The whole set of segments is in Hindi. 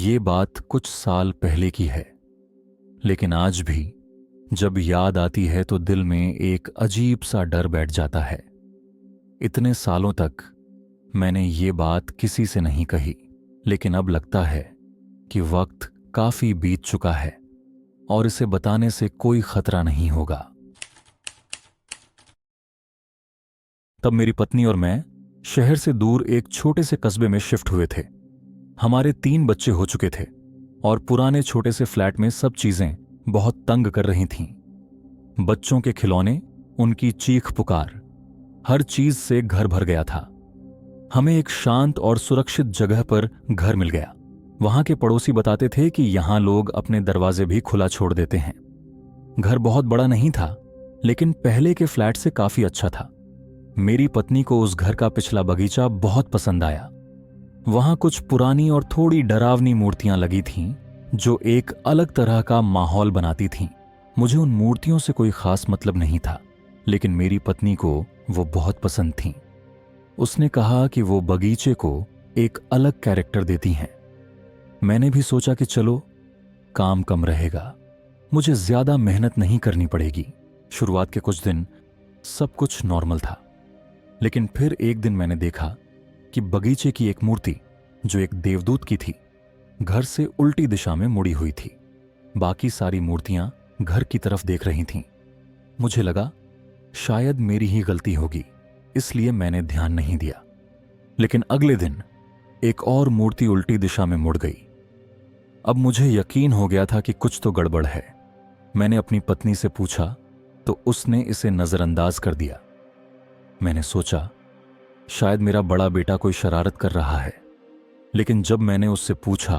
ये बात कुछ साल पहले की है, लेकिन आज भी जब याद आती है तो दिल में एक अजीब सा डर बैठ जाता है। इतने सालों तक मैंने ये बात किसी से नहीं कही, लेकिन अब लगता है कि वक्त काफी बीत चुका है और इसे बताने से कोई खतरा नहीं होगा। तब मेरी पत्नी और मैं शहर से दूर एक छोटे से कस्बे में शिफ्ट हुए थे। हमारे 3 बच्चे हो चुके थे और पुराने छोटे से फ्लैट में सब चीजें बहुत तंग कर रही थीं। बच्चों के खिलौने, उनकी चीख पुकार, हर चीज से घर भर गया था। हमें एक शांत और सुरक्षित जगह पर घर मिल गया। वहां के पड़ोसी बताते थे कि यहां लोग अपने दरवाजे भी खुला छोड़ देते हैं। घर बहुत बड़ा नहीं था, लेकिन पहले के फ्लैट से काफी अच्छा था। मेरी पत्नी को उस घर का पिछला बगीचा बहुत पसंद आया। वहां कुछ पुरानी और थोड़ी डरावनी मूर्तियां लगी थीं, जो एक अलग तरह का माहौल बनाती थीं। मुझे उन मूर्तियों से कोई खास मतलब नहीं था, लेकिन मेरी पत्नी को वो बहुत पसंद थीं। उसने कहा कि वो बगीचे को एक अलग कैरेक्टर देती हैं। मैंने भी सोचा कि चलो, काम कम रहेगा, मुझे ज्यादा मेहनत नहीं करनी पड़ेगी। शुरुआत के कुछ दिन सब कुछ नॉर्मल था, लेकिन फिर एक दिन मैंने देखा कि बगीचे की एक मूर्ति, जो एक देवदूत की थी, घर से उल्टी दिशा में मुड़ी हुई थी। बाकी सारी मूर्तियां घर की तरफ देख रही थीं। मुझे लगा शायद मेरी ही गलती होगी, इसलिए मैंने ध्यान नहीं दिया। लेकिन अगले दिन एक और मूर्ति उल्टी दिशा में मुड़ गई। अब मुझे यकीन हो गया था कि कुछ तो गड़बड़ है। मैंने अपनी पत्नी से पूछा तो उसने इसे नजरअंदाज कर दिया। मैंने सोचा शायद मेरा बड़ा बेटा कोई शरारत कर रहा है, लेकिन जब मैंने उससे पूछा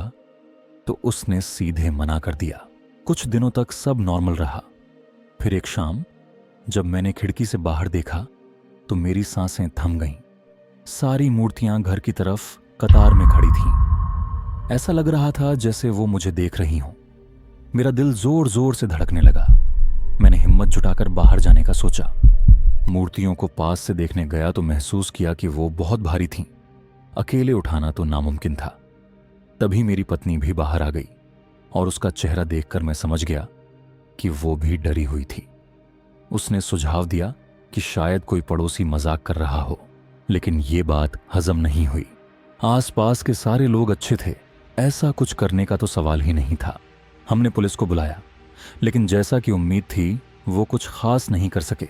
तो उसने सीधे मना कर दिया। कुछ दिनों तक सब नॉर्मल रहा। फिर एक शाम जब मैंने खिड़की से बाहर देखा तो मेरी सांसें थम गईं। सारी मूर्तियां घर की तरफ कतार में खड़ी थीं। ऐसा लग रहा था जैसे वो मुझे देख रही हों। मेरा दिल जोर जोर से धड़कने लगा। मैंने हिम्मत जुटाकर बाहर जाने का सोचा। मूर्तियों को पास से देखने गया तो महसूस किया कि वो बहुत भारी थीं। अकेले उठाना तो नामुमकिन था। तभी मेरी पत्नी भी बाहर आ गई और उसका चेहरा देखकर मैं समझ गया कि वो भी डरी हुई थी। उसने सुझाव दिया कि शायद कोई पड़ोसी मजाक कर रहा हो, लेकिन ये बात हजम नहीं हुई। आसपास के सारे लोग अच्छे थे, ऐसा कुछ करने का तो सवाल ही नहीं था। हमने पुलिस को बुलाया, लेकिन जैसा कि उम्मीद थी वो कुछ खास नहीं कर सके।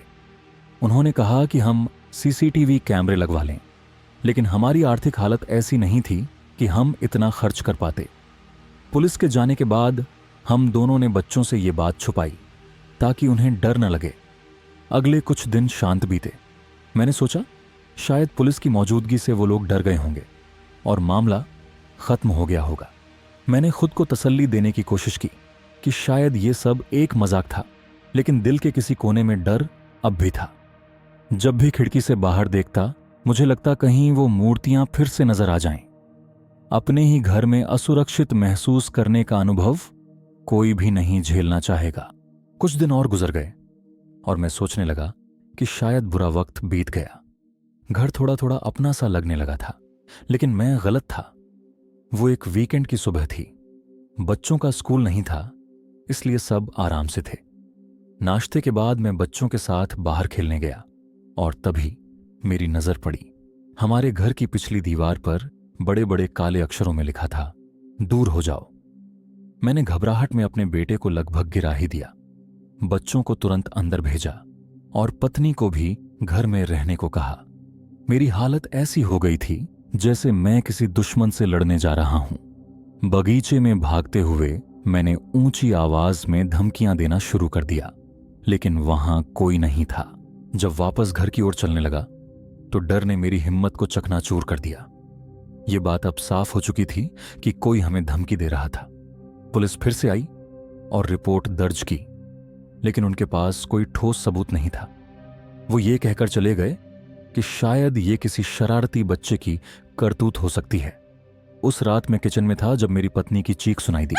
उन्होंने कहा कि हम सीसीटीवी कैमरे लगवा लें, लेकिन हमारी आर्थिक हालत ऐसी नहीं थी कि हम इतना खर्च कर पाते। पुलिस के जाने के बाद हम दोनों ने बच्चों से ये बात छुपाई ताकि उन्हें डर न लगे। अगले कुछ दिन शांत बीते। मैंने सोचा शायद पुलिस की मौजूदगी से वो लोग डर गए होंगे और मामला खत्म हो गया होगा। मैंने खुद को तसल्ली देने की कोशिश की कि शायद ये सब एक मजाक था, लेकिन दिल के किसी कोने में डर अब भी था। जब भी खिड़की से बाहर देखता, मुझे लगता कहीं वो मूर्तियां फिर से नजर आ जाएं। अपने ही घर में असुरक्षित महसूस करने का अनुभव कोई भी नहीं झेलना चाहेगा। कुछ दिन और गुजर गए और मैं सोचने लगा कि शायद बुरा वक्त बीत गया। घर थोड़ा थोड़ा अपना सा लगने लगा था, लेकिन मैं गलत था। वो एक वीकेंड की सुबह थी। बच्चों का स्कूल नहीं था, इसलिए सब आराम से थे। नाश्ते के बाद मैं बच्चों के साथ बाहर खेलने गया और तभी मेरी नजर पड़ी। हमारे घर की पिछली दीवार पर बड़े बड़े काले अक्षरों में लिखा था, दूर हो जाओ। मैंने घबराहट में अपने बेटे को लगभग गिरा ही दिया। बच्चों को तुरंत अंदर भेजा और पत्नी को भी घर में रहने को कहा। मेरी हालत ऐसी हो गई थी जैसे मैं किसी दुश्मन से लड़ने जा रहा हूं। बगीचे में भागते हुए मैंने ऊंची आवाज में धमकियां देना शुरू कर दिया, लेकिन वहां कोई नहीं था। जब वापस घर की ओर चलने लगा तो डर ने मेरी हिम्मत को चकनाचूर कर दिया। ये बात अब साफ हो चुकी थी कि कोई हमें धमकी दे रहा था। पुलिस फिर से आई और रिपोर्ट दर्ज की, लेकिन उनके पास कोई ठोस सबूत नहीं था। वो ये कहकर चले गए कि शायद ये किसी शरारती बच्चे की करतूत हो सकती है। उस रात मैं किचन में था जब मेरी पत्नी की चीख सुनाई दी।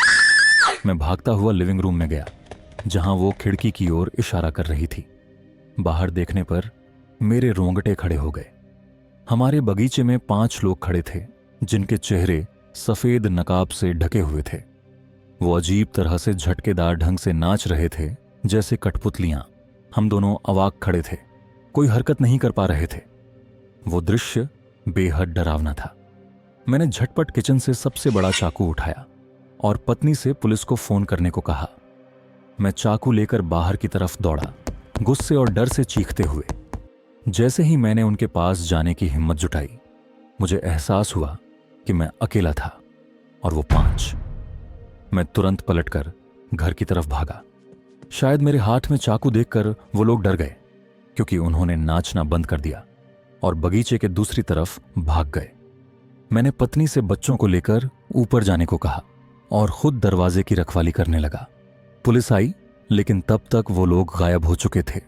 मैं भागता हुआ लिविंग रूम में गया, जहां वो खिड़की की ओर इशारा कर रही थी। बाहर देखने पर मेरे रोंगटे खड़े हो गए। हमारे बगीचे में 5 लोग खड़े थे, जिनके चेहरे सफेद नकाब से ढके हुए थे। वो अजीब तरह से झटकेदार ढंग से नाच रहे थे, जैसे कठपुतलियां। हम दोनों अवाक खड़े थे, कोई हरकत नहीं कर पा रहे थे। वो दृश्य बेहद डरावना था। मैंने झटपट किचन से सबसे बड़ा चाकू उठाया और पत्नी से पुलिस को फोन करने को कहा। मैं चाकू लेकर बाहर की तरफ दौड़ा, गुस्से और डर से चीखते हुए। जैसे ही मैंने उनके पास जाने की हिम्मत जुटाई, मुझे एहसास हुआ कि मैं अकेला था और वो 5। मैं तुरंत पलटकर घर की तरफ भागा। शायद मेरे हाथ में चाकू देखकर वो लोग डर गए, क्योंकि उन्होंने नाचना बंद कर दिया और बगीचे के दूसरी तरफ भाग गए। मैंने पत्नी से बच्चों को लेकर ऊपर जाने को कहा और खुद दरवाजे की रखवाली करने लगा। पुलिस आई, लेकिन तब तक वो लोग गायब हो चुके थे।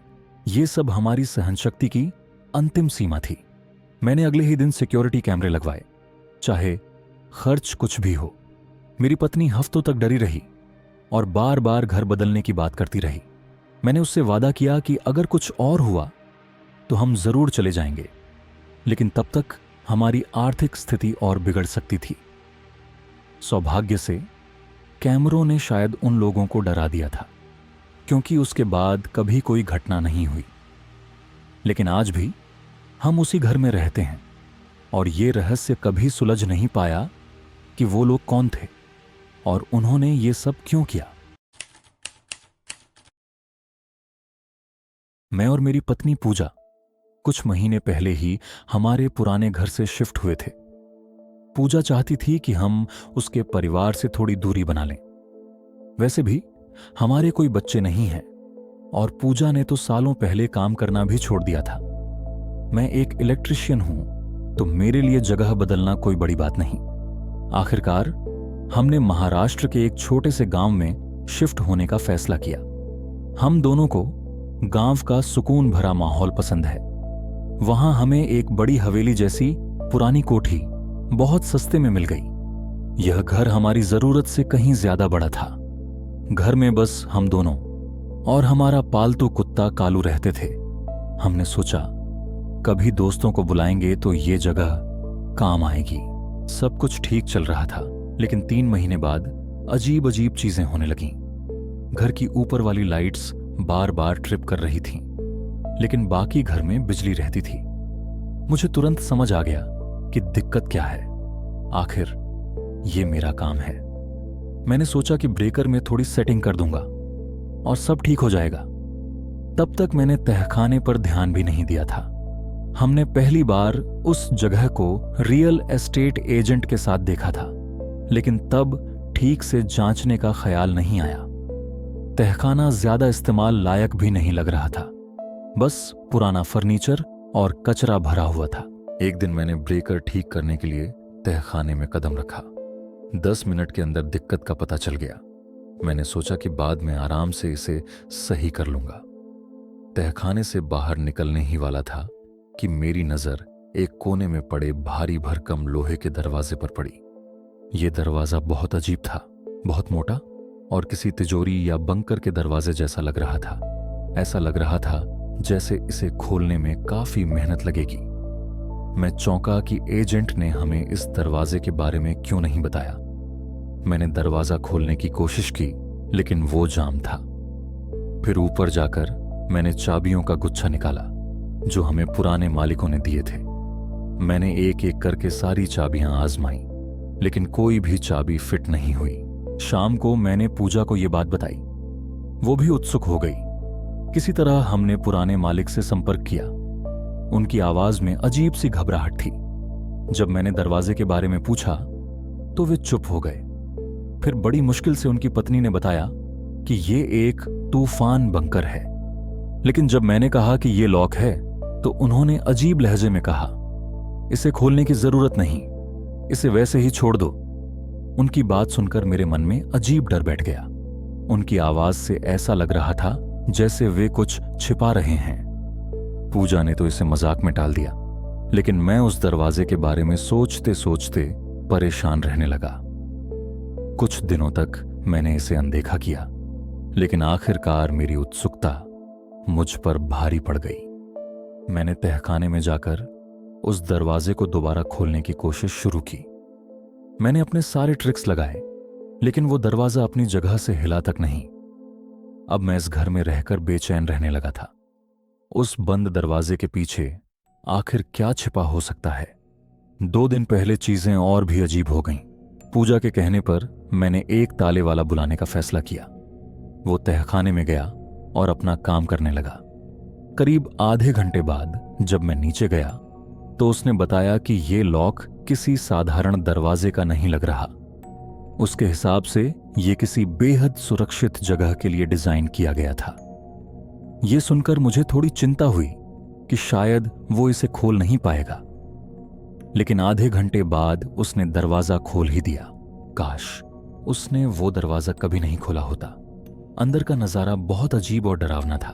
ये सब हमारी सहनशक्ति की अंतिम सीमा थी। मैंने अगले ही दिन सिक्योरिटी कैमरे लगवाए, चाहे खर्च कुछ भी हो। मेरी पत्नी हफ्तों तक डरी रही और बार बार घर बदलने की बात करती रही। मैंने उससे वादा किया कि अगर कुछ और हुआ तो हम जरूर चले जाएंगे, लेकिन तब तक हमारी आर्थिक स्थिति और बिगड़ सकती थी। सौभाग्य से कैमरों ने शायद उन लोगों को डरा दिया था, क्योंकि उसके बाद कभी कोई घटना नहीं हुई। लेकिन आज भी हम उसी घर में रहते हैं और ये रहस्य कभी सुलझ नहीं पाया कि वो लोग कौन थे और उन्होंने ये सब क्यों किया। मैं और मेरी पत्नी पूजा कुछ महीने पहले ही हमारे पुराने घर से शिफ्ट हुए थे। पूजा चाहती थी कि हम उसके परिवार से थोड़ी दूरी बना लें। वैसे भी हमारे कोई बच्चे नहीं हैं और पूजा ने तो सालों पहले काम करना भी छोड़ दिया था। मैं एक इलेक्ट्रिशियन हूं, तो मेरे लिए जगह बदलना कोई बड़ी बात नहीं। आखिरकार हमने महाराष्ट्र के एक छोटे से गांव में शिफ्ट होने का फैसला किया। हम दोनों को गांव का सुकून भरा माहौल पसंद है। वहां हमें एक बड़ी हवेली जैसी पुरानी कोठी बहुत सस्ते में मिल गई। यह घर हमारी जरूरत से कहीं ज्यादा बड़ा था। घर में बस हम दोनों और हमारा पालतू कुत्ता कालू रहते थे। हमने सोचा कभी दोस्तों को बुलाएंगे तो ये जगह काम आएगी। सब कुछ ठीक चल रहा था, लेकिन 3 महीने बाद अजीब अजीब चीजें होने लगीं। घर की ऊपर वाली लाइट्स बार बार ट्रिप कर रही थीं, लेकिन बाकी घर में बिजली रहती थी। मुझे तुरंत समझ आ गया कि दिक्कत क्या है। आखिर ये मेरा काम है। मैंने सोचा कि ब्रेकर में थोड़ी सेटिंग कर दूंगा और सब ठीक हो जाएगा। तब तक मैंने तहखाने पर ध्यान भी नहीं दिया था। हमने पहली बार उस जगह को रियल एस्टेट एजेंट के साथ देखा था, लेकिन तब ठीक से जांचने का ख्याल नहीं आया। तहखाना ज्यादा इस्तेमाल लायक भी नहीं लग रहा था, बस पुराना फर्नीचर और कचरा भरा हुआ था। एक दिन मैंने ब्रेकर ठीक करने के लिए तहखाने में कदम रखा। 10 मिनट के अंदर दिक्कत का पता चल गया। मैंने सोचा कि बाद में आराम से इसे सही कर लूंगा। तहखाने से बाहर निकलने ही वाला था कि मेरी नजर एक कोने में पड़े भारी भरकम लोहे के दरवाजे पर पड़ी। यह दरवाजा बहुत अजीब था, बहुत मोटा और किसी तिजोरी या बंकर के दरवाजे जैसा लग रहा था। ऐसा लग रहा था जैसे इसे खोलने में काफी मेहनत लगेगी। मैं चौंका कि एजेंट ने हमें इस दरवाजे के बारे में क्यों नहीं बताया। मैंने दरवाजा खोलने की कोशिश की, लेकिन वो जाम था। फिर ऊपर जाकर मैंने चाबियों का गुच्छा निकाला जो हमें पुराने मालिकों ने दिए थे। मैंने एक एक करके सारी चाबियां आजमाई, लेकिन कोई भी चाबी फिट नहीं हुई। शाम को मैंने पूजा को यह बात बताई। वो भी उत्सुक हो गई। किसी तरह हमने पुराने मालिक से संपर्क किया। उनकी आवाज में अजीब सी घबराहट थी। जब मैंने दरवाजे के बारे में पूछा तो वे चुप हो गए। फिर बड़ी मुश्किल से उनकी पत्नी ने बताया कि ये एक तूफान बंकर है। लेकिन जब मैंने कहा कि ये लॉक है, तो उन्होंने अजीब लहजे में कहा, इसे खोलने की जरूरत नहीं, इसे वैसे ही छोड़ दो। उनकी बात सुनकर मेरे मन में अजीब डर बैठ गया। उनकी आवाज से ऐसा लग रहा था जैसे वे कुछ छिपा रहे हैं। पूजा ने तो इसे मजाक में टाल दिया, लेकिन मैं उस दरवाजे के बारे में सोचते सोचते परेशान रहने लगा। कुछ दिनों तक मैंने इसे अनदेखा किया, लेकिन आखिरकार मेरी उत्सुकता मुझ पर भारी पड़ गई। मैंने तहखाने में जाकर उस दरवाजे को दोबारा खोलने की कोशिश शुरू की। मैंने अपने सारे ट्रिक्स लगाए, लेकिन वो दरवाजा अपनी जगह से हिला तक नहीं। अब मैं इस घर में रहकर बेचैन रहने लगा था। उस बंद दरवाजे के पीछे आखिर क्या छिपा हो सकता है? 2 दिन पहले चीजें और भी अजीब हो गईं। पूजा के कहने पर मैंने एक ताले वाला बुलाने का फैसला किया। वो तहखाने में गया और अपना काम करने लगा। करीब आधे घंटे बाद जब मैं नीचे गया तो उसने बताया कि ये लॉक किसी साधारण दरवाजे का नहीं लग रहा। उसके हिसाब से ये किसी बेहद सुरक्षित जगह के लिए डिजाइन किया गया था। ये सुनकर मुझे थोड़ी चिंता हुई कि शायद वो इसे खोल नहीं पाएगा, लेकिन आधे घंटे बाद उसने दरवाजा खोल ही दिया। काश उसने वो दरवाजा कभी नहीं खोला होता। अंदर का नजारा बहुत अजीब और डरावना था।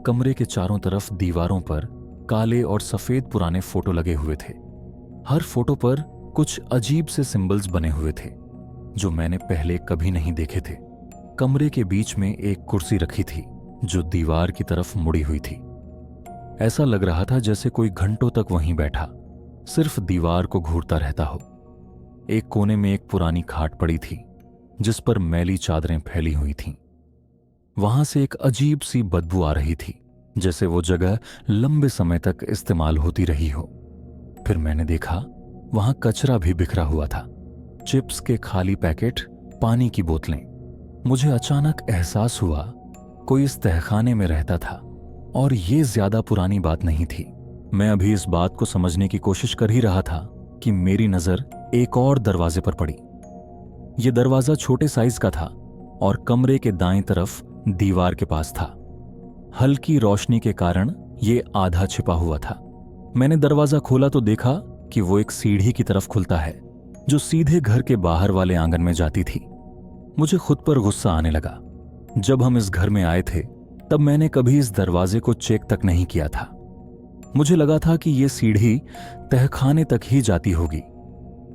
कमरे के चारों तरफ दीवारों पर काले और सफेद पुराने फोटो लगे हुए थे। हर फोटो पर कुछ अजीब से सिंबल्स बने हुए थे जो मैंने पहले कभी नहीं देखे थे। कमरे के बीच में एक कुर्सी रखी थी जो दीवार की तरफ मुड़ी हुई थी। ऐसा लग रहा था जैसे कोई घंटों तक वहीं बैठा सिर्फ दीवार को घूरता रहता हो। एक कोने में एक पुरानी खाट पड़ी थी जिस पर मैली चादरें फैली हुई थीं। वहां से एक अजीब सी बदबू आ रही थी, जैसे वो जगह लंबे समय तक इस्तेमाल होती रही हो। फिर मैंने देखा वहां कचरा भी बिखरा हुआ था, चिप्स के खाली पैकेट, पानी की बोतलें। मुझे अचानक एहसास हुआ कोई इस तहखाने में रहता था और ये ज्यादा पुरानी बात नहीं थी। मैं अभी इस बात को समझने की कोशिश कर ही रहा था कि मेरी नजर एक और दरवाजे पर पड़ी। यह दरवाजा छोटे साइज का था और कमरे के दाएं तरफ दीवार के पास था। हल्की रोशनी के कारण यह आधा छिपा हुआ था। मैंने दरवाजा खोला तो देखा कि वो एक सीढ़ी की तरफ खुलता है जो सीधे घर के बाहर वाले आंगन में जाती थी। मुझे खुद पर गुस्सा आने लगा। जब हम इस घर में आए थे तब मैंने कभी इस दरवाजे को चेक तक नहीं किया था। मुझे लगा था कि यह सीढ़ी तहखाने तक ही जाती होगी।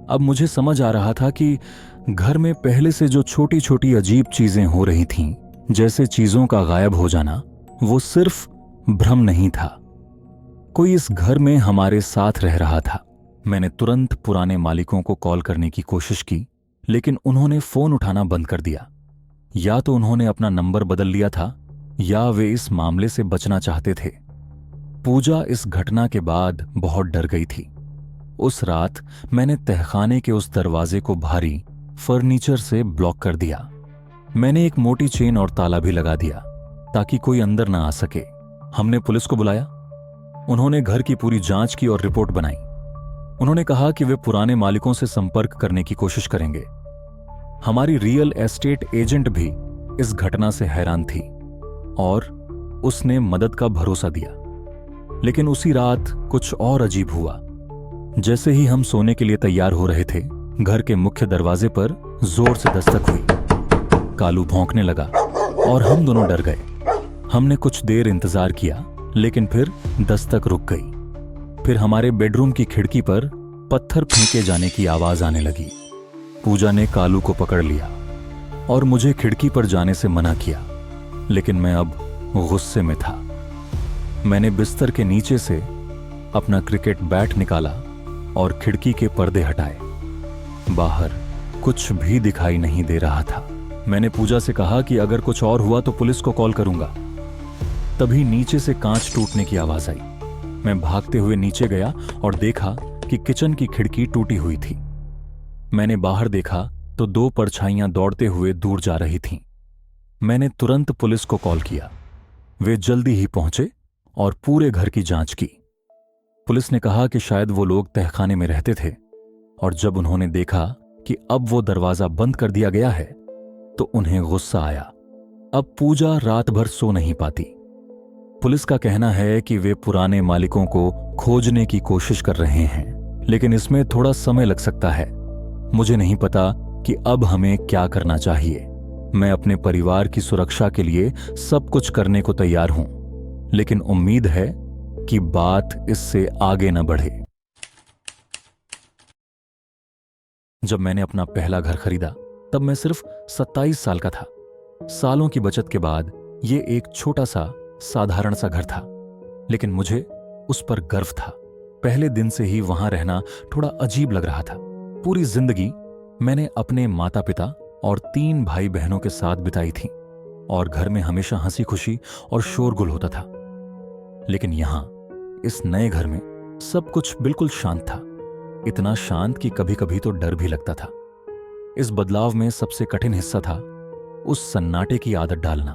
अब मुझे समझ आ रहा था कि घर में पहले से जो छोटी छोटी अजीब चीजें हो रही थीं, जैसे चीजों का गायब हो जाना, वो सिर्फ भ्रम नहीं था। कोई इस घर में हमारे साथ रह रहा था। मैंने तुरंत पुराने मालिकों को कॉल करने की कोशिश की, लेकिन उन्होंने फोन उठाना बंद कर दिया। या तो उन्होंने अपना नंबर बदल लिया था या वे इस मामले से बचना चाहते थे। पूजा इस घटना के बाद बहुत डर गई थी। उस रात मैंने तहखाने के उस दरवाजे को भारी फर्नीचर से ब्लॉक कर दिया। मैंने एक मोटी चेन और ताला भी लगा दिया ताकि कोई अंदर ना आ सके। हमने पुलिस को बुलाया। उन्होंने घर की पूरी जांच की और रिपोर्ट बनाई। उन्होंने कहा कि वे पुराने मालिकों से संपर्क करने की कोशिश करेंगे। हमारी रियल एस्टेट एजेंट भी इस घटना से हैरान थी और उसने मदद का भरोसा दिया। लेकिन उसी रात कुछ और अजीब हुआ। जैसे ही हम सोने के लिए तैयार हो रहे थे, घर के मुख्य दरवाजे पर जोर से दस्तक हुई। कालू भौंकने लगा और हम दोनों डर गए। हमने कुछ देर इंतजार किया, लेकिन फिर दस्तक रुक गई। फिर हमारे बेडरूम की खिड़की पर पत्थर फेंके जाने की आवाज आने लगी। पूजा ने कालू को पकड़ लिया और मुझे खिड़की पर जाने से मना किया, लेकिन मैं अब गुस्से में था। मैंने बिस्तर के नीचे से अपना क्रिकेट बैट निकाला और खिड़की के पर्दे हटाए। बाहर कुछ भी दिखाई नहीं दे रहा था। मैंने पूजा से कहा कि अगर कुछ और हुआ तो पुलिस को कॉल करूंगा। तभी नीचे से कांच टूटने की आवाज आई। मैं भागते हुए नीचे गया और देखा कि किचन की खिड़की टूटी हुई थी। मैंने बाहर देखा तो 2 परछाइयां दौड़ते हुए दूर जा रही थीं। मैंने तुरंत पुलिस को कॉल किया। वे जल्दी ही पहुंचे और पूरे घर की जांच की। पुलिस ने कहा कि शायद वो लोग तहखाने में रहते थे और जब उन्होंने देखा कि अब वो दरवाजा बंद कर दिया गया है तो उन्हें गुस्सा आया। अब पूजा रात भर सो नहीं पाती। पुलिस का कहना है कि वे पुराने मालिकों को खोजने की कोशिश कर रहे हैं, लेकिन इसमें थोड़ा समय लग सकता है। मुझे नहीं पता कि अब हमें क्या करना चाहिए। मैं अपने परिवार की सुरक्षा के लिए सब कुछ करने को तैयार हूं, लेकिन उम्मीद है कि बात इससे आगे न बढ़े। जब मैंने अपना पहला घर खरीदा तब मैं सिर्फ 27 साल का था। सालों की बचत के बाद यह एक छोटा सा साधारण सा घर था, लेकिन मुझे उस पर गर्व था। पहले दिन से ही वहां रहना थोड़ा अजीब लग रहा था। पूरी जिंदगी मैंने अपने माता पिता और 3 भाई बहनों के साथ बिताई थी और घर में हमेशा हंसी खुशी और शोरगुल होता था। लेकिन यहां इस नए घर में सब कुछ बिल्कुल शांत था, इतना शांत कि कभी कभी तो डर भी लगता था। इस बदलाव में सबसे कठिन हिस्सा था उस सन्नाटे की आदत डालना।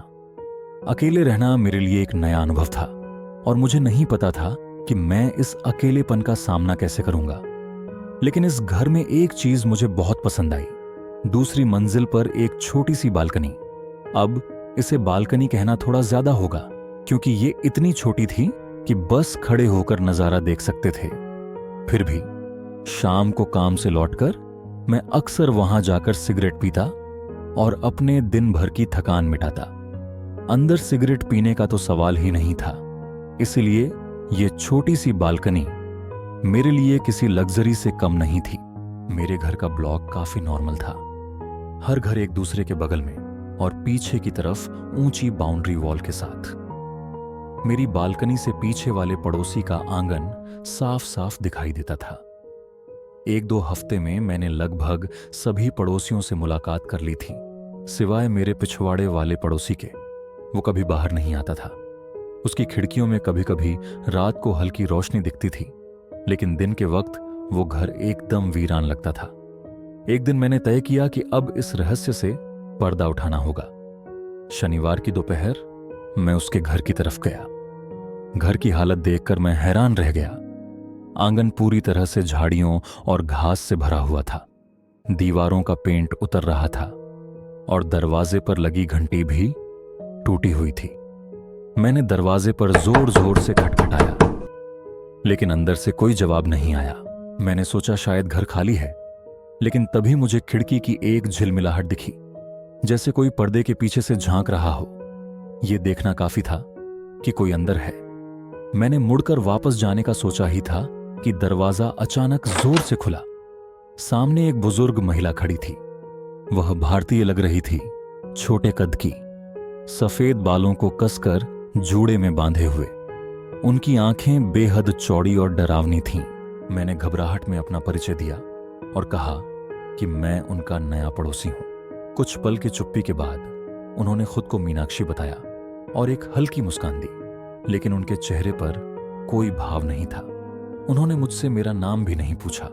अकेले रहना मेरे लिए एक नया अनुभव था और मुझे नहीं पता था कि मैं इस अकेलेपन का सामना कैसे करूंगा। लेकिन इस घर में एक चीज मुझे बहुत पसंद आई, दूसरी मंजिल पर एक छोटी सी बालकनी। अब इसे बालकनी कहना थोड़ा ज्यादा होगा क्योंकि ये इतनी छोटी थी कि बस खड़े होकर नजारा देख सकते थे। फिर भी शाम को काम से लौटकर मैं अक्सर वहां जाकर सिगरेट पीता और अपने दिन भर की थकान मिटाता। अंदर सिगरेट पीने का तो सवाल ही नहीं था, इसलिए ये छोटी सी बालकनी मेरे लिए किसी लग्जरी से कम नहीं थी। मेरे घर का ब्लॉक काफी नॉर्मल था, हर घर एक दूसरे के बगल में और पीछे की तरफ ऊंची बाउंड्री वॉल के साथ। मेरी बालकनी से पीछे वाले पड़ोसी का आंगन साफ साफ दिखाई देता था। 1-2 हफ्ते में मैंने लगभग सभी पड़ोसियों से मुलाकात कर ली थी, सिवाय मेरे पिछवाड़े वाले पड़ोसी के। वो कभी बाहर नहीं आता था। उसकी खिड़कियों में कभी कभी रात को हल्की रोशनी दिखती थी, लेकिन दिन के वक्त वो घर एकदम वीरान लगता था। एक दिन मैंने तय किया कि अब इस रहस्य से पर्दा उठाना होगा। शनिवार की दोपहर मैं उसके घर की तरफ गया। घर की हालत देखकर मैं हैरान रह गया। आंगन पूरी तरह से झाड़ियों और घास से भरा हुआ था, दीवारों का पेंट उतर रहा था और दरवाजे पर लगी घंटी भी टूटी हुई थी। मैंने दरवाजे पर जोर जोर से खटखटाया, लेकिन अंदर से कोई जवाब नहीं आया। मैंने सोचा शायद घर खाली है, लेकिन तभी मुझे खिड़की की एक झिलमिलाहट दिखी, जैसे कोई पर्दे के पीछे से झांक रहा हो। यह देखना काफी था कि कोई अंदर है। मैंने मुड़कर वापस जाने का सोचा ही था कि दरवाजा अचानक जोर से खुला। सामने एक बुजुर्ग महिला खड़ी थी। वह भारतीय लग रही थी, छोटे कद की, सफेद बालों को कसकर जूड़े में बांधे हुए। उनकी आंखें बेहद चौड़ी और डरावनी थीं। मैंने घबराहट में अपना परिचय दिया और कहा कि मैं उनका नया पड़ोसी हूं। कुछ पल की चुप्पी के बाद उन्होंने खुद को मीनाक्षी बताया और एक हल्की मुस्कान दी, लेकिन उनके चेहरे पर कोई भाव नहीं था। उन्होंने मुझसे मेरा नाम भी नहीं पूछा,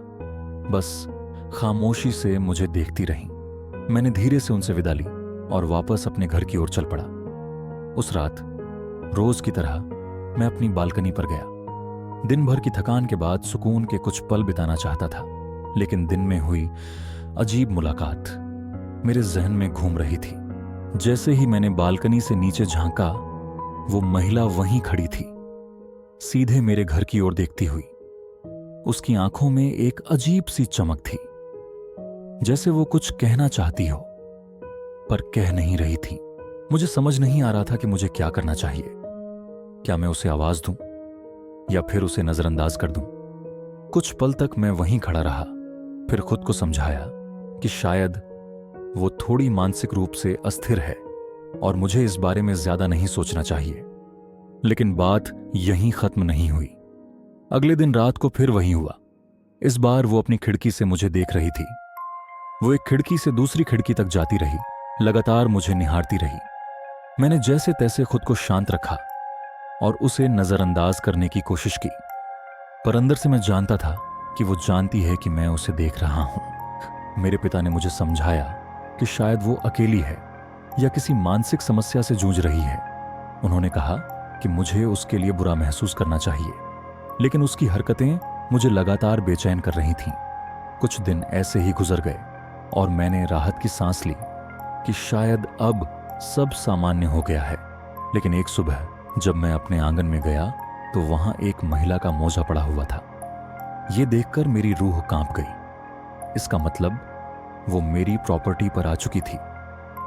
बस खामोशी से मुझे देखती रहीं। मैंने धीरे से उनसे विदा ली और वापस अपने घर की ओर चल पड़ा। उस रात रोज की तरह मैं अपनी बालकनी पर गया। दिन भर की थकान के बाद सुकून के कुछ पल बिताना चाहता था, लेकिन दिन में हुई अजीब मुलाकात मेरे जहन में घूम रही थी। जैसे ही मैंने बालकनी से नीचे झांका, वो महिला वहीं खड़ी थी, सीधे मेरे घर की ओर देखती हुई। उसकी आंखों में एक अजीब सी चमक थी, जैसे वो कुछ कहना चाहती हो पर कह नहीं रही थी। मुझे समझ नहीं आ रहा था कि मुझे क्या करना चाहिए। क्या मैं उसे आवाज दूं या फिर उसे नजरअंदाज कर दूं? कुछ पल तक मैं वहीं खड़ा रहा, फिर खुद को समझाया कि शायद वो थोड़ी मानसिक रूप से अस्थिर है और मुझे इस बारे में ज्यादा नहीं सोचना चाहिए। लेकिन बात यहीं खत्म नहीं हुई। अगले दिन रात को फिर वही हुआ। इस बार वो अपनी खिड़की से मुझे देख रही थी। वो एक खिड़की से दूसरी खिड़की तक जाती रही, लगातार मुझे निहारती रही। मैंने जैसे तैसे खुद को शांत रखा और उसे नजरअंदाज करने की कोशिश की, पर अंदर से मैं जानता था कि वो जानती है कि मैं उसे देख रहा हूं। मेरे पिता ने मुझे समझाया कि शायद वो अकेली है या किसी मानसिक समस्या से जूझ रही है। उन्होंने कहा कि मुझे उसके लिए बुरा महसूस करना चाहिए, लेकिन उसकी हरकतें मुझे लगातार बेचैन कर रही थीं। कुछ दिन ऐसे ही गुजर गए और मैंने राहत की सांस ली कि शायद अब सब सामान्य हो गया है। लेकिन एक सुबह जब मैं अपने आंगन में गया तो वहां एक महिला का मोजा पड़ा हुआ था। यह देखकर मेरी रूह कांप गई। इसका मतलब वो मेरी प्रॉपर्टी पर आ चुकी थी।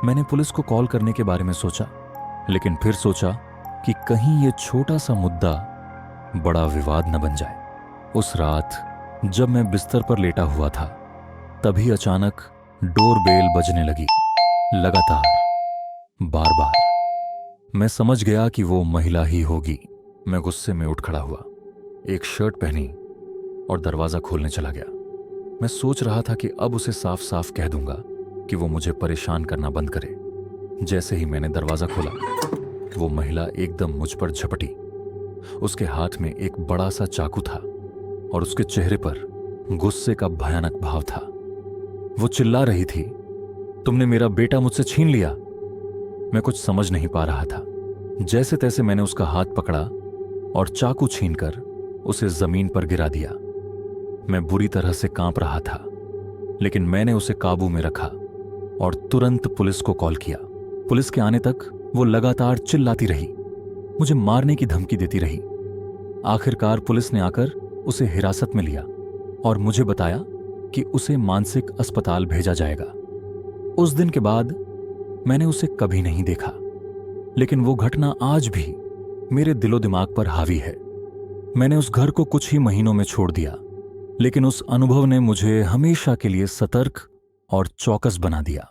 मैंने पुलिस को कॉल करने के बारे में सोचा, लेकिन फिर सोचा कि कहीं ये छोटा सा मुद्दा बड़ा विवाद न बन जाए। उस रात जब मैं बिस्तर पर लेटा हुआ था, तभी अचानक डोरबेल बजने लगी, लगातार, बार बार। मैं समझ गया कि वो महिला ही होगी। मैं गुस्से में उठ खड़ा हुआ, एक शर्ट पहनी और दरवाजा खोलने चला गया। मैं सोच रहा था कि अब उसे साफ साफ कह दूंगा कि वो मुझे परेशान करना बंद करे। जैसे ही मैंने दरवाजा खोला, वो महिला एकदम मुझ पर झपटी। उसके हाथ में एक बड़ा सा चाकू था और उसके चेहरे पर गुस्से का भयानक भाव था। वो चिल्ला रही थी, तुमने मेरा बेटा मुझसे छीन लिया। मैं कुछ समझ नहीं पा रहा था। जैसे तैसे मैंने उसका हाथ पकड़ा और चाकू छीनकर उसे जमीन पर गिरा दिया। मैं बुरी तरह से कांप रहा था, लेकिन मैंने उसे काबू में रखा और तुरंत पुलिस को कॉल किया। पुलिस के आने तक वो लगातार चिल्लाती रही, मुझे मारने की धमकी देती रही। आखिरकार पुलिस ने आकर उसे हिरासत में लिया और मुझे बताया कि उसे मानसिक अस्पताल भेजा जाएगा। उस दिन के बाद मैंने उसे कभी नहीं देखा, लेकिन वो घटना आज भी मेरे दिलो दिमाग पर हावी है। मैंने उस घर को कुछ ही महीनों में छोड़ दिया, लेकिन उस अनुभव ने मुझे हमेशा के लिए सतर्क और चौकस बना दिया।